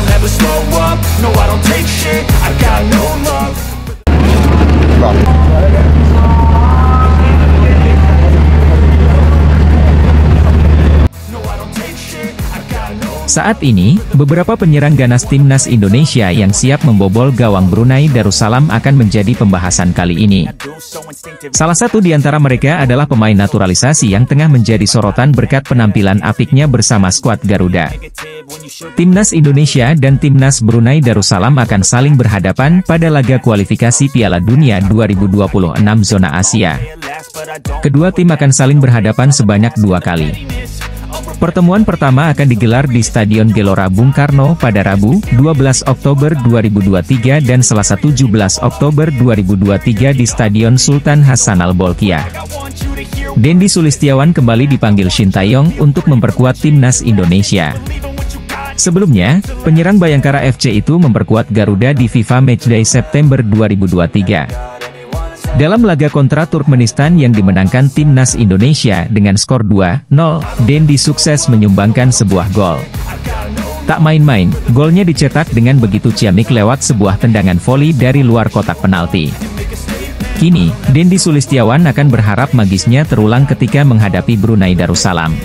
I'll never slow up, no I don't take shit, I got no love. Saat ini, beberapa penyerang ganas timnas Indonesia yang siap membobol gawang Brunei Darussalam akan menjadi pembahasan kali ini. Salah satu di antara mereka adalah pemain naturalisasi yang tengah menjadi sorotan berkat penampilan apiknya bersama skuad Garuda. Timnas Indonesia dan timnas Brunei Darussalam akan saling berhadapan pada laga kualifikasi Piala Dunia 2026 zona Asia. Kedua tim akan saling berhadapan sebanyak 2 kali. Pertemuan pertama akan digelar di Stadion Gelora Bung Karno pada Rabu, 12 Oktober 2023 dan Selasa 17 Oktober 2023 di Stadion Sultan Hassanal Bolkiah. Dendi Sulistiawan kembali dipanggil Shin Tae-yong untuk memperkuat timnas Indonesia. Sebelumnya, penyerang Bayangkara FC itu memperkuat Garuda di FIFA Matchday September 2023. Dalam laga kontra Turkmenistan yang dimenangkan timnas Indonesia dengan skor 2-0, Dendi sukses menyumbangkan sebuah gol. Tak main-main, golnya dicetak dengan begitu ciamik lewat sebuah tendangan voli dari luar kotak penalti. Kini, Dendi Sulistiawan akan berharap magisnya terulang ketika menghadapi Brunei Darussalam.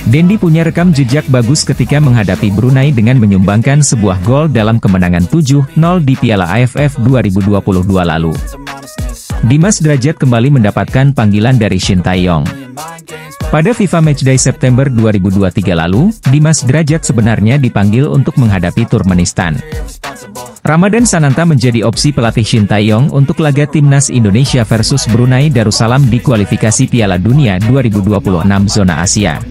Dendi punya rekam jejak bagus ketika menghadapi Brunei dengan menyumbangkan sebuah gol dalam kemenangan 7-0 di Piala AFF 2022 lalu. Dimas Drajat kembali mendapatkan panggilan dari Shin Tae-yong. Pada FIFA Matchday September 2023 lalu, Dimas Drajat sebenarnya dipanggil untuk menghadapi Turkmenistan. Ramadan Sananta menjadi opsi pelatih Shin Tae-yong untuk laga timnas Indonesia versus Brunei Darussalam di kualifikasi Piala Dunia 2026 zona Asia.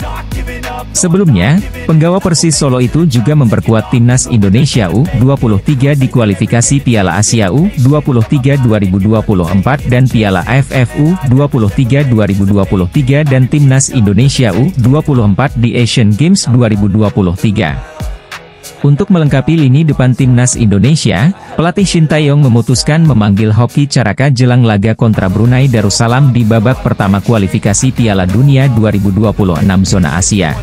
Sebelumnya, penggawa Persis Solo itu juga memperkuat timnas Indonesia U23 di kualifikasi Piala Asia U23 2024 dan Piala AFF U23 2023 dan timnas Indonesia U24 di Asian Games 2023. Untuk melengkapi lini depan timnas Indonesia, pelatih Shin Tae-yong memutuskan memanggil Hoki Caraka jelang laga kontra Brunei Darussalam di babak pertama kualifikasi Piala Dunia 2026 zona Asia.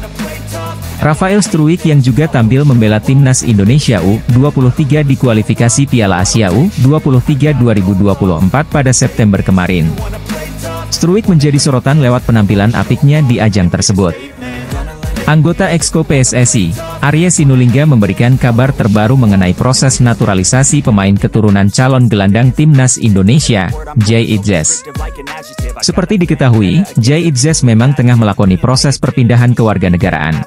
Rafael Struijk yang juga tampil membela timnas Indonesia U23 di kualifikasi Piala Asia U23 2024 pada September kemarin. Struijk menjadi sorotan lewat penampilan apiknya di ajang tersebut. Anggota Exco PSSI, Arya Sinulinga memberikan kabar terbaru mengenai proses naturalisasi pemain keturunan calon gelandang timnas Indonesia, Jay Itzes. Seperti diketahui, Jay Itzes memang tengah melakoni proses perpindahan kewarganegaraan.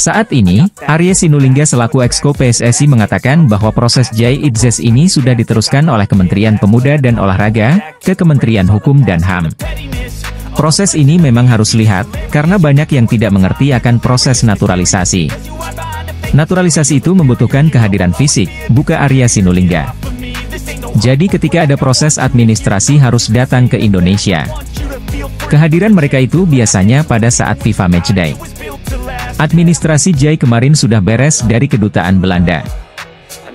Saat ini, Arya Sinulinga selaku Exco PSSI mengatakan bahwa proses Jay Itzes ini sudah diteruskan oleh Kementerian Pemuda dan Olahraga ke Kementerian Hukum dan HAM. Proses ini memang harus lihat, karena banyak yang tidak mengerti akan proses naturalisasi. Naturalisasi itu membutuhkan kehadiran fisik, buka Arya Sinulinga. Jadi ketika ada proses administrasi harus datang ke Indonesia. Kehadiran mereka itu biasanya pada saat FIFA Matchday. Administrasi Jay kemarin sudah beres dari Kedutaan Belanda.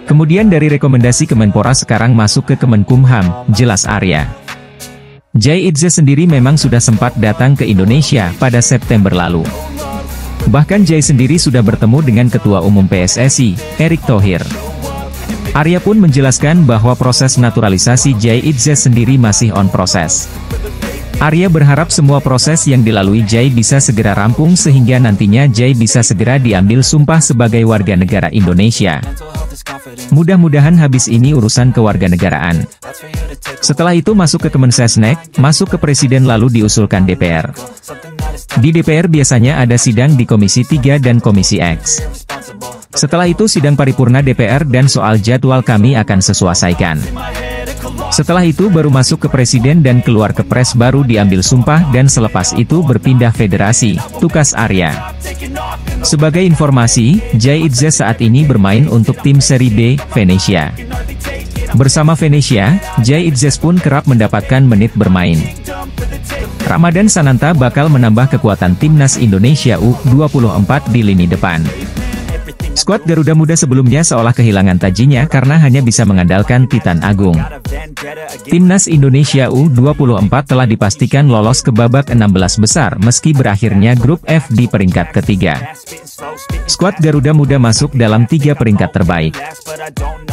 Kemudian dari rekomendasi Kemenpora sekarang masuk ke Kemenkumham, jelas Arya. Jay Itzes sendiri memang sudah sempat datang ke Indonesia pada September lalu. Bahkan Jay sendiri sudah bertemu dengan Ketua Umum PSSI, Erick Thohir. Arya pun menjelaskan bahwa proses naturalisasi Jay Itzes sendiri masih on proses. Arya berharap semua proses yang dilalui Jay bisa segera rampung sehingga nantinya Jay bisa segera diambil sumpah sebagai warga negara Indonesia. Mudah-mudahan habis ini urusan kewarganegaraan. Setelah itu masuk ke Kemensesnek, masuk ke Presiden lalu diusulkan DPR. Di DPR biasanya ada sidang di Komisi 3 dan Komisi X. Setelah itu sidang paripurna DPR dan soal jadwal kami akan sesuaikan. Setelah itu baru masuk ke Presiden dan keluar ke Pres baru diambil sumpah dan selepas itu berpindah federasi, tukas Arya. Sebagai informasi, Jay Itzes saat ini bermain untuk tim Serie B, Venezia. Bersama Venezia, Jay Itzes pun kerap mendapatkan menit bermain. Ramadan Sananta bakal menambah kekuatan timnas Indonesia U24 di lini depan. Skuad Garuda Muda sebelumnya seolah kehilangan tajinya karena hanya bisa mengandalkan Titan Agung. Timnas Indonesia U24 telah dipastikan lolos ke babak 16 besar meski berakhirnya grup F di peringkat ketiga. Skuad Garuda Muda masuk dalam 3 peringkat terbaik.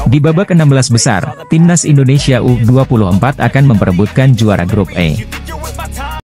Di babak 16 besar, Timnas Indonesia U24 akan memperebutkan juara grup E.